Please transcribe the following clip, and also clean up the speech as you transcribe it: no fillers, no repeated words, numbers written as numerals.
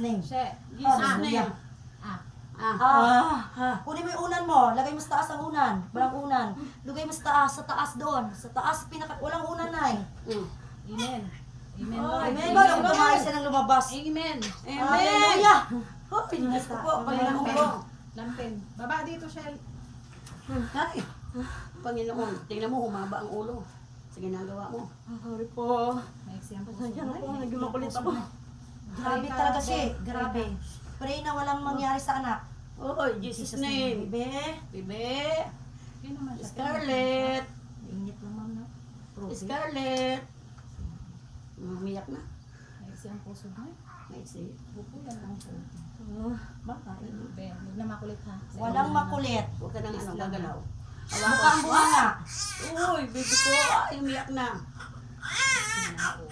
name. Jesus Hallelujah. name. Kunin mo yung unan mo. Lagay mo sa taas ang unan. Walang unan. Lagay mo sa taas doon. Sa taas, walang unan na eh. Amen. Amen, Oh, Lord. amen. Ba, nung kumain siya ng lumabas. Amen. Hallelujah. Oh, pinas ko po. Panginoon ko. Lampin. Baba dito, Shell. Ay, Panginoon, tingnan mo, humaba ang ulo sa ginagawa mo. Sorry po. Maiksi ang puso. Pasensya na po. Naging makulit ako. Grabe talaga siya eh. Grabe. Pray na walang mangyari sa anak. Oh, Jesus name. Bebe. Bebe, Yun naman siya. Scarlett, Init naman na. Scarlett. Umiyak na. Maiksi ang puso mo. Maiksi. Bukulan lang po. Baka. Be, huwag na makulit ha. Walang makulit. Huwag ka nang gagalaw. Mukhang bunga. Uy, baby ko, ay, umiyak na. Sinao.